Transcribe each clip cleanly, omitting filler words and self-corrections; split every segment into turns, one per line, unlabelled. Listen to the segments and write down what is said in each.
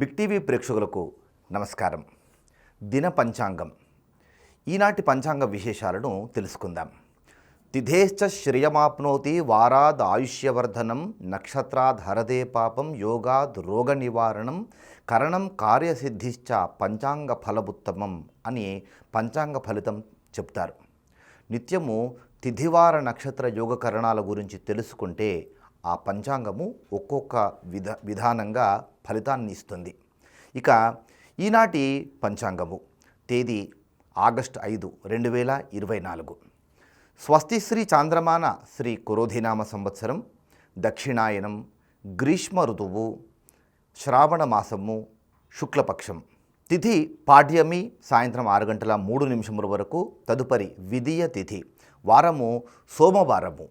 Big TV ప్రేక్షకులకు నమస్కారం. దిన పంచాంగం. ఈనాటి పంచాంగ విశేషాలను తెలుసుకుందాం. తిథేశ్చ శ్రియమాప్నోతి వారాద్ ఆయుష్యవర్ధనం నక్షత్రాద్ హరదే పాపం యోగాద్ రోగ నివారణం కరణం కార్యసిద్ధిశ్చ పంచాంగ ఫలముత్తమం అని పంచాంగ ఫలితం చెప్తారు. నిత్యము తిథివార నక్షత్ర యోగకరణాల గురించి తెలుసుకుంటే ఆ పంచాంగము ఒక్కొక్క విధానంగా ఫలితాన్ని ఇస్తుంది. ఇక ఈనాటి పంచాంగము తేదీ ఆగస్టు 5, 2024. స్వస్తి శ్రీ చాంద్రమాన శ్రీ కురోధినామ సంవత్సరం, దక్షిణాయనం, గ్రీష్మ ఋతువు, శ్రావణ మాసము, శుక్లపక్షం. తిథి పాడ్యమి సాయంత్రం 6:03 వరకు. తదుపరి విధియ తిథి. వారము సోమవారము.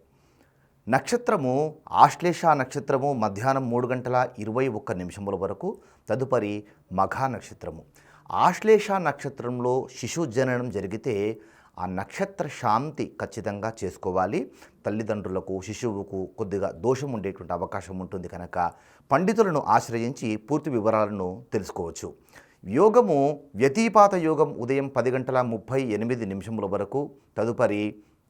నక్షత్రము ఆశ్లేష నక్షత్రము మధ్యాహ్నం 3:21 వరకు. తదుపరి మఘా నక్షత్రము. ఆశ్లేష నక్షత్రంలో శిశు జననం జరిగితే ఆ నక్షత్ర శాంతి ఖచ్చితంగా చేసుకోవాలి. తల్లిదండ్రులకు శిశువుకు కొద్దిగా దోషం ఉండేటువంటి అవకాశం ఉంటుంది కనుక పండితులను ఆశ్రయించి పూర్తి వివరాలను తెలుసుకోవచ్చు. యోగము వ్యతిపాత యోగం ఉదయం 10:38 వరకు. తదుపరి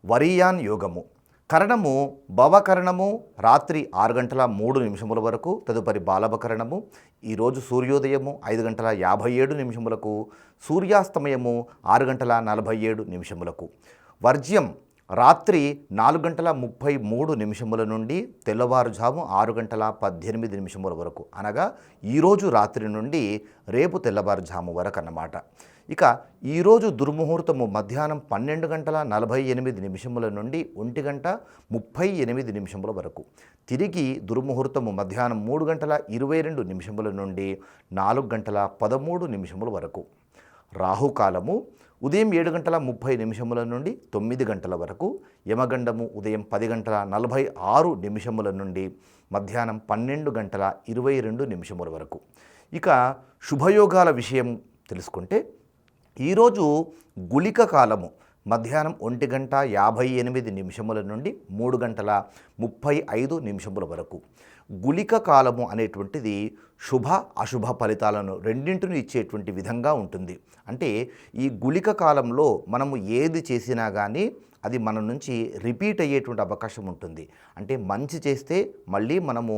వరియాన్ యోగము. కరణము భవకరణము రాత్రి 6:03 వరకు. తదుపరి బాలభకరణము. ఈరోజు సూర్యోదయము 5:57 సూర్యాస్తమయము 6:47. వర్జ్యం రాత్రి 4:33 నుండి తెల్లవారుజాము 6:18 వరకు, అనగా ఈరోజు రాత్రి నుండి రేపు తెల్లవారుజాము వరకు అన్నమాట. ఇక ఈరోజు దుర్ముహూర్తము మధ్యాహ్నం 12:48 నుండి 1:38 వరకు. తిరిగి దుర్ముహూర్తము మధ్యాహ్నం 3:22 నుండి 4:13 వరకు. రాహుకాలము ఉదయం 7:30 నుండి 9 వరకు. యమగండము ఉదయం 10:46 నుండి మధ్యాహ్నం 12:22 వరకు. ఇక శుభయోగాల విషయం తెలుసుకుంటే ఈరోజు గుళిక కాలము మధ్యాహ్నం 1:58 నుండి 3:35 వరకు. గుళిక కాలము అనేటువంటిది శుభ అశుభ ఫలితాలను రెండింటిని ఇచ్చేటువంటి విధంగా ఉంటుంది. అంటే ఈ గుళిక కాలంలో మనము ఏది చేసినా కానీ అది మన నుంచి రిపీట్ అయ్యేటువంటి అవకాశం ఉంటుంది. అంటే మంచి చేస్తే మళ్ళీ మనము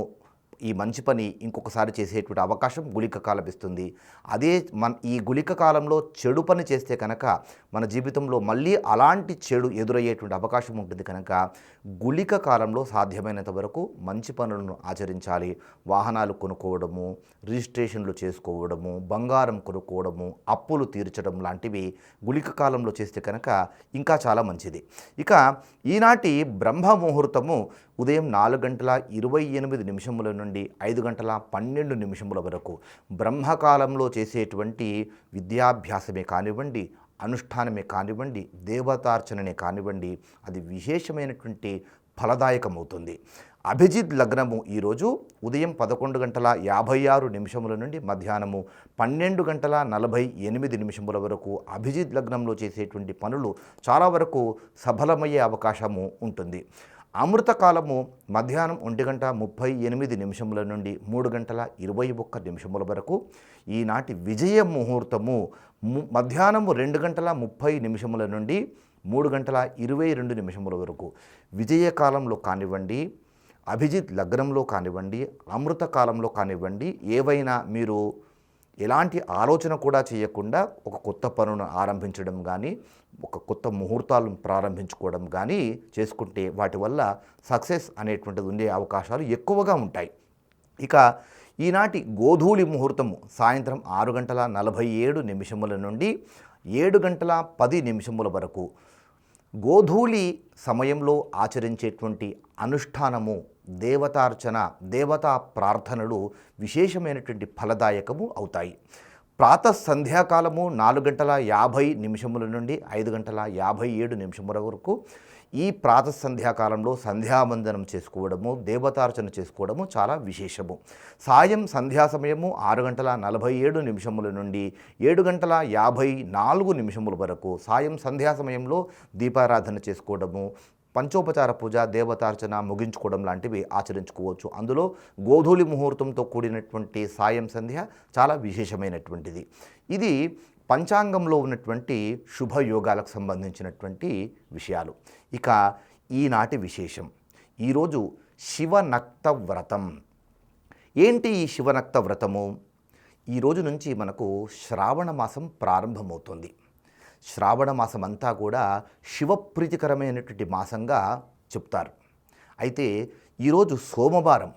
ఈ మంచి పని ఇంకొకసారి చేసేటువంటి అవకాశం గుళిక కాలం ఇస్తుంది. అదే ఈ గుళిక కాలంలో చెడు పని చేస్తే కనుక మన జీవితంలో మళ్ళీ అలాంటి చెడు ఎదురయ్యేటువంటి అవకాశం ఉంటుంది. కనుక గుళిక కాలంలో సాధ్యమైనంత వరకు మంచి పనులను ఆచరించాలి. వాహనాలు కొనుక్కోవడము, రిజిస్ట్రేషన్లు చేసుకోవడము, బంగారం కొనుక్కోవడము, అప్పులు తీర్చడం లాంటివి గుళిక కాలంలో చేస్తే కనుక ఇంకా చాలా మంచిది. ఇక ఈనాటి బ్రహ్మ ముహూర్తము ఉదయం 4:28 నుండి 5:12 వరకు. బ్రహ్మకాలంలో చేసేటువంటి విద్యాభ్యాసమే కానివ్వండి, అనుష్ఠానమే కానివ్వండి, దేవతార్చననే కానివ్వండి, అది విశేషమైనటువంటి ఫలదాయకమవుతుంది. అభిజిత్ లగ్నము ఈరోజు ఉదయం 11:56 నుండి మధ్యాహ్నము 12:48 వరకు. అభిజిత్ లగ్నంలో చేసేటువంటి పనులు చాలా వరకు సఫలమయ్యే అవకాశము ఉంటుంది. అమృతకాలము మధ్యాహ్నం 1:38 నుండి 3:21 వరకు. ఈనాటి విజయ ముహూర్తము మధ్యాహ్నం 2:30 నుండి 3:22 వరకు. విజయకాలంలో కానివ్వండి, అభిజిత్ లగ్నంలో కానివ్వండి, అమృతకాలంలో కానివ్వండి, ఏవైనా మీరు ఎలాంటి ఆలోచన కూడా చేయకుండా ఒక కొత్త పనును ఆరంభించడం కానీ, ఒక కొత్త ముహూర్తాలను ప్రారంభించుకోవడం కానీ చేసుకుంటే వాటి వల్ల సక్సెస్ అనేటువంటిది ఉండే అవకాశాలు ఎక్కువగా ఉంటాయి. ఇక ఈనాటి గోధూళి ముహూర్తము సాయంత్రం 6:47 నుండి 7:10 వరకు. గోధూళి సమయంలో ఆచరించేటువంటి అనుష్ఠానము, దేవతార్చన, దేవతా ప్రార్థనలు విశేషమైనటువంటి ఫలదాయకము అవుతాయి. ప్రాతః సంధ్యాకాలము 4:50 నుండి 5:57 వరకు. ఈ ప్రాతః సంధ్యాకాలంలో సంధ్యావందనం చేసుకోవడము, దేవతార్చన చేసుకోవడము చాలా విశేషము. సాయం సంధ్యా సమయము 6:47 నుండి 7:54 వరకు. సాయం సంధ్యా సమయంలో దీపారాధన చేసుకోవడము, పంచోపచార పూజ, దేవతార్చన ముగించుకోవడం లాంటివి ఆచరించుకోవచ్చు. అందులో గోధూళి ముహూర్తంతో కూడినటువంటి సాయం సంధ్య చాలా విశేషమైనటువంటిది. ఇది పంచాంగంలో ఉన్నటువంటి శుభయోగాలకు సంబంధించినటువంటి విషయాలు. ఇక ఈనాటి విశేషం, ఈరోజు శివనక్త వ్రతం. ఏంటి ఈ శివనక్త వ్రతము? ఈ రోజు నుంచి మనకు శ్రావణ మాసం ప్రారంభమవుతుంది. శ్రావణ మాసం అంతా కూడా శివప్రీతికరమైనటువంటి మాసంగా చెప్తారు. అయితే ఈరోజు సోమవారం,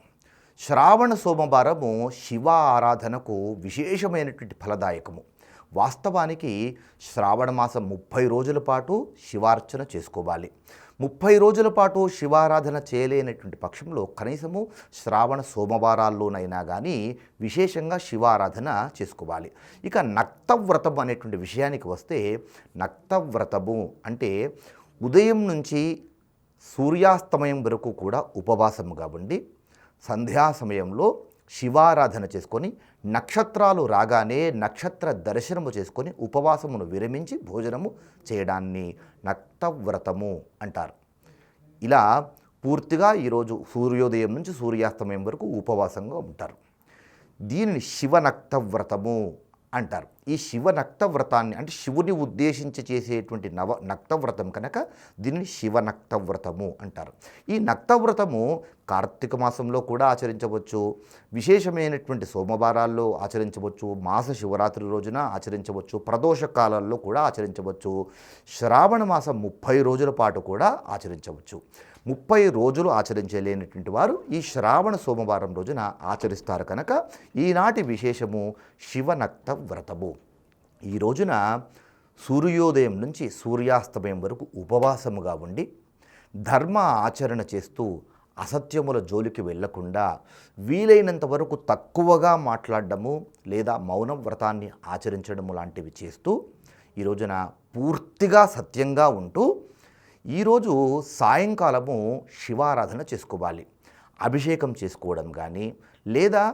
శ్రావణ సోమవారము శివ ఆరాధనకు విశేషమైనటువంటి ఫలదాయకము. వాస్తవానికి శ్రావణ మాసం 30 రోజుల పాటు శివార్చన చేసుకోవాలి. 30 రోజుల పాటు శివారాధన చేయలేనటువంటి పక్షంలో కనీసము శ్రావణ సోమవారాల్లోనైనా కానీ విశేషంగా శివారాధన చేసుకోవాలి. ఇక నక్తవ్రతం అనేటువంటి విషయానికి వస్తే, నక్తవ్రతము అంటే ఉదయం నుంచి సూర్యాస్తమయం వరకు కూడా ఉపవాసముగా ఉండి సంధ్యా సమయంలో శివారాధన చేసుకొని నక్షత్రాలు రాగానే నక్షత్ర దర్శనము చేసుకొని ఉపవాసమును విరమించి భోజనము చేయడాన్ని నక్తవ్రతము అంటారు. ఇలా పూర్తిగా ఈరోజు సూర్యోదయం నుంచి సూర్యాస్తమయం వరకు ఉపవాసంగా ఉంటారు. దీనిని శివనక్తవ్రతము అంటారు. ఈ శివనక్తవ్రతాన్ని అంటే శివుని ఉద్దేశించి చేసేటువంటి నక్తవ్రతం కనుక దీనిని శివనక్తవ్రతము అంటారు. ఈ నక్తవ్రతము కార్తీక మాసంలో కూడా ఆచరించవచ్చు, విశేషమైనటువంటి సోమవారాల్లో ఆచరించవచ్చు, మాస శివరాత్రి రోజున ఆచరించవచ్చు, ప్రదోష కాలాల్లో కూడా ఆచరించవచ్చు, శ్రావణ మాసం 30 రోజుల పాటు కూడా ఆచరించవచ్చు. 30 రోజులు ఆచరించలేనటువంటి వారు ఈ శ్రావణ సోమవారం రోజున ఆచరిస్తారు కనుక ఈనాటి విశేషము శివనక్త వ్రతము. ఈ రోజున సూర్యోదయం నుంచి సూర్యాస్తమయం వరకు ఉపవాసముగా ఉండి ధర్మ ఆచరణ చేస్తూ అసత్యముల జోలికి వెళ్లకుండా వీలైనంత వరకు తక్కువగా మాట్లాడడము లేదా మౌన వ్రతాన్ని ఆచరించడము లాంటివి చేస్తూ ఈ రోజున పూర్తిగా సత్యంగా ఉంటూ ఈరోజు సాయంకాలము శివారాధన చేసుకోవాలి. అభిషేకం చేసుకోవడం కానీ లేదా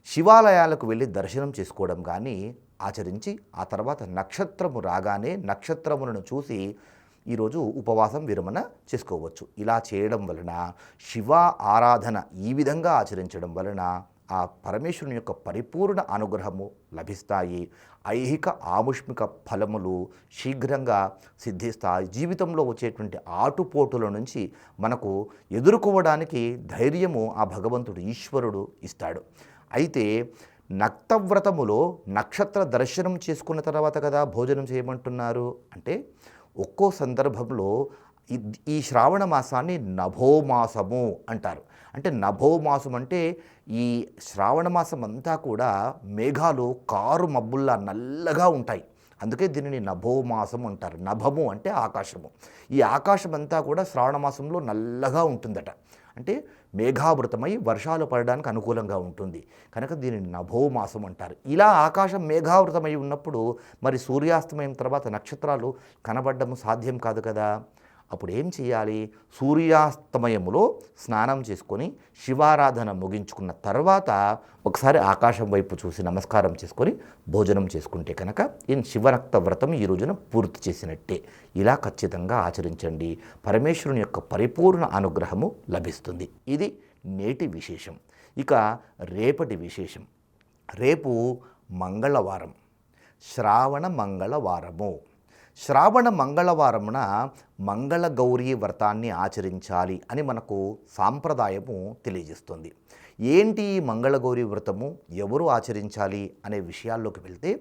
శివాలయాలకు వెళ్ళి దర్శనం చేసుకోవడం కానీ ఆచరించి ఆ తర్వాత నక్షత్రము రాగానే నక్షత్రములను చూసి ఈరోజు ఉపవాసం విరమణ చేసుకోవచ్చు. ఇలా చేయడం వలన శివ ఆరాధన ఈ విధంగా ఆచరించడం వలన ఆ పరమేశ్వరుని యొక్క పరిపూర్ణ అనుగ్రహము లభిస్తాయి. ఐహిక ఆముష్మిక ఫలములు శీఘ్రంగా సిద్ధిస్తాయి. జీవితంలో వచ్చేటువంటి ఆటుపోటుల నుంచి మనకు ఎదుర్కోవడానికి ధైర్యము ఆ భగవంతుడు ఈశ్వరుడు ఇస్తాడు. అయితే నక్తవ్రతములో నక్షత్ర దర్శనం చేసుకున్న తర్వాత కదా భోజనం చేయమంటున్నారు. అంటే ఒక్కో సందర్భంలో ఈ శ్రావణ మాసాన్ని నభోమాసము అంటారు. అంటే నభోమాసం అంటే ఈ శ్రావణ మాసం అంతా కూడా మేఘాలు కారు మబ్బుల్లా నల్లగా ఉంటాయి. అందుకే దీనిని నభోమాసం అంటారు. నభము అంటే ఆకాశము. ఈ ఆకాశం అంతా కూడా శ్రావణ మాసంలో నల్లగా ఉంటుందట. అంటే మేఘావృతమై వర్షాలు పడడానికి అనుకూలంగా ఉంటుంది కనుక దీనిని నభోమాసం అంటారు. ఇలా ఆకాశం మేఘావృతమై ఉన్నప్పుడు మరి సూర్యాస్తమయం తర్వాత నక్షత్రాలు కనబడడం సాధ్యం కాదు కదా. అప్పుడు ఏం చేయాలి? సూర్యాస్తమయములో స్నానం చేసుకొని శివారాధన ముగించుకున్న తర్వాత ఒకసారి ఆకాశం వైపు చూసి నమస్కారం చేసుకొని భోజనం చేసుకుంటే కనుక ఈ శివరక్త వ్రతం ఈ రోజున పూర్తి చేసినట్టే. ఇలా ఖచ్చితంగా ఆచరించండి. పరమేశ్వరుని యొక్క పరిపూర్ణ అనుగ్రహము లభిస్తుంది. ఇది నేటి విశేషం. ఇక రేపటి విశేషం. రేపు మంగళవారం, శ్రావణ మంగళవారము. శ్రావణ మంగళవారమున మంగళగౌరీ వ్రతాన్ని ఆచరించాలి అని మనకు సాంప్రదాయము తెలియజేస్తుంది. ఏంటి మంగళగౌరీ వ్రతము, ఎవరు ఆచరించాలి అనే విషయాల్లోకి వెళ్తే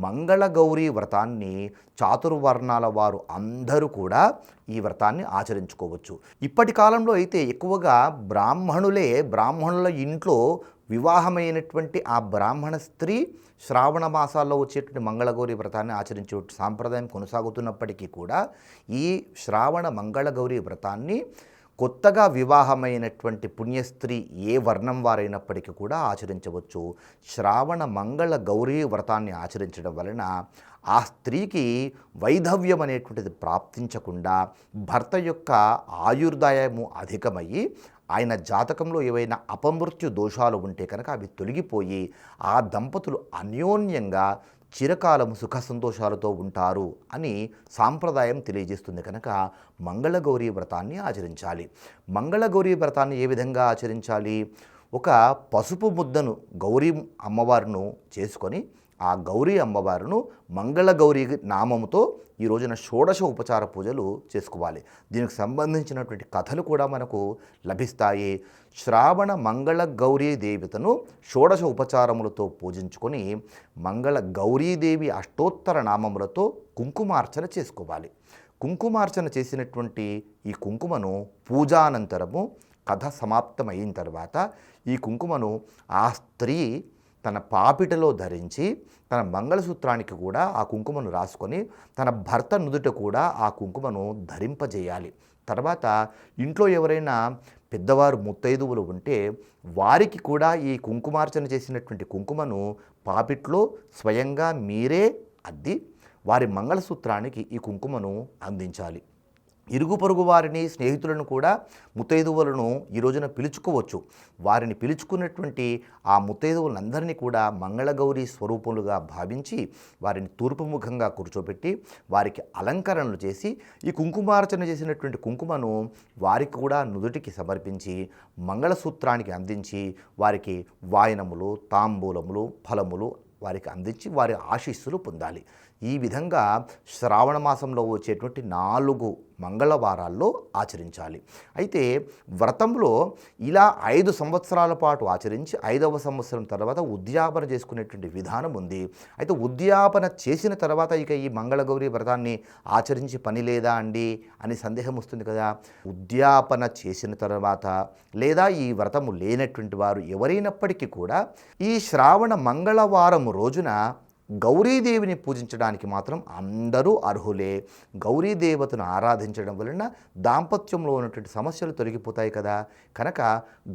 మంగళగౌరీ వ్రతాన్ని చాతుర్వర్ణాల వారు అందరూ కూడా ఈ వ్రతాన్ని ఆచరించుకోవచ్చు. ఇప్పటి కాలంలో అయితే ఎక్కువగా బ్రాహ్మణుల ఇంట్లో వివాహమైనటువంటి ఆ బ్రాహ్మణ స్త్రీ శ్రావణ మాసాల్లో వచ్చేటువంటి మంగళగౌరీ వ్రతాన్ని ఆచరించే సాంప్రదాయం కొనసాగుతున్నప్పటికీ కూడా ఈ శ్రావణ మంగళగౌరీ వ్రతాన్ని కొత్తగా వివాహమైనటువంటి పుణ్యస్త్రీ ఏ వర్ణం వారైనప్పటికీ కూడా ఆచరించవచ్చు. శ్రావణ మంగళ గౌరీ వ్రతాన్ని ఆచరించడం వలన ఆ స్త్రీకి వైధవ్యం అనేటువంటిది ప్రాప్తించకుండా భర్త యొక్క ఆయుర్దాయము అధికమయ్యి ఆయన జాతకంలో ఏవైనా అపమృత్యు దోషాలు ఉంటే కనుక అవి తొలగిపోయి ఆ దంపతులు అన్యోన్యంగా చిరకాలము సుఖ సంతోషాలతో ఉంటారు అని సాంప్రదాయం తెలియజేస్తుంది. కనుక మంగళగౌరీ వ్రతాన్ని ఆచరించాలి. మంగళగౌరీ వ్రతాన్ని ఏ విధంగా ఆచరించాలి? ఒక పసుపు ముద్దను గౌరీ అమ్మవారును చేసుకొని ఆ గౌరీ అమ్మవారును మంగళగౌరీ నామముతో ఈ రోజున షోడశ ఉపచార పూజలు చేసుకోవాలి. దీనికి సంబంధించినటువంటి కథలు కూడా మనకు లభిస్తాయి. శ్రావణ మంగళ గౌరీ దేవతను షోడశ ఉపచారములతో పూజించుకొని మంగళ గౌరీదేవి అష్టోత్తర నామములతో కుంకుమార్చన చేసుకోవాలి. కుంకుమార్చన చేసినటువంటి ఈ కుంకుమను పూజానంతరము కథ సమాప్తమైన తర్వాత ఈ కుంకుమను ఆ స్త్రీ తన పాపిటలో ధరించి తన మంగళసూత్రానికి కూడా ఆ కుంకుమను రాసుకొని తన భర్త నుదుట కూడా ఆ కుంకుమను ధరింపజేయాలి. తర్వాత ఇంట్లో ఎవరైనా పెద్దవారు ముత్తైదువులు ఉంటే వారికి కూడా ఈ కుంకుమార్చన చేసినటువంటి కుంకుమను పాపిట్లో స్వయంగా మీరే అద్ది వారి మంగళసూత్రానికి ఈ కుంకుమను అందించాలి. ఇరుగు పొరుగు వారిని, స్నేహితులను కూడా ముత్తైదువులను ఈ రోజున పిలుచుకోవచ్చు. వారిని పిలుచుకున్నటువంటి ఆ ముత్తైదువులందరినీ కూడా మంగళగౌరీ స్వరూపములుగా భావించి వారిని తూర్పుముఖంగా కూర్చోబెట్టి వారికి అలంకరణలు చేసి ఈ కుంకుమార్చన చేసినటువంటి కుంకుమను వారికి కూడా నుదుటికి సమర్పించి మంగళసూత్రానికి అందించి వారికి వాయనములు, తాంబూలములు, ఫలములు వారికి అందించి వారి ఆశీస్సులు పొందాలి. ఈ విధంగా శ్రావణ మాసంలో వచ్చేటువంటి 4 మంగళవారాల్లో ఆచరించాలి. అయితే వ్రతంలో ఇలా 5 సంవత్సరాల పాటు ఆచరించి 5వ సంవత్సరం తర్వాత ఉద్యాపన చేసుకునేటువంటి విధానం ఉంది. అయితే ఉద్యాపన చేసిన తర్వాత ఇక ఈ మంగళగౌరీ వ్రతాన్ని ఆచరించి పని లేదా అండి అని సందేహం వస్తుంది కదా. ఉద్యాపన చేసిన తర్వాత లేదా ఈ వ్రతము లేనటువంటి వారు ఎవరైనప్పటికీ కూడా ఈ శ్రావణ మంగళవారం రోజున గౌరీదేవిని పూజించడానికి మాత్రం అందరూ అర్హులే. గౌరీదేవతను ఆరాధించడం వలన దాంపత్యంలో ఉన్నటువంటి సమస్యలు తొలగిపోతాయి కదా. కనుక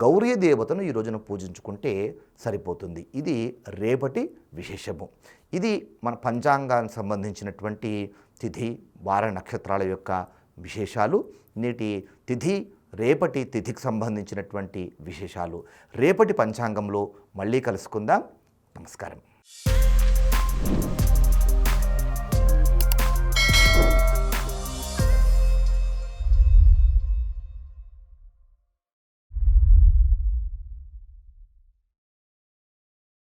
గౌరీదేవతను ఈ రోజున పూజించుకుంటే సరిపోతుంది. ఇది రేపటి విశేషము. ఇది మన పంచాంగానికి సంబంధించినటువంటి తిథి, వార, నక్షత్రాల యొక్క విశేషాలు. నేటి తిథి, రేపటి తిథికి సంబంధించినటువంటి విశేషాలు రేపటి పంచాంగంలో మళ్ళీ కలుసుకుందాం. నమస్కారం.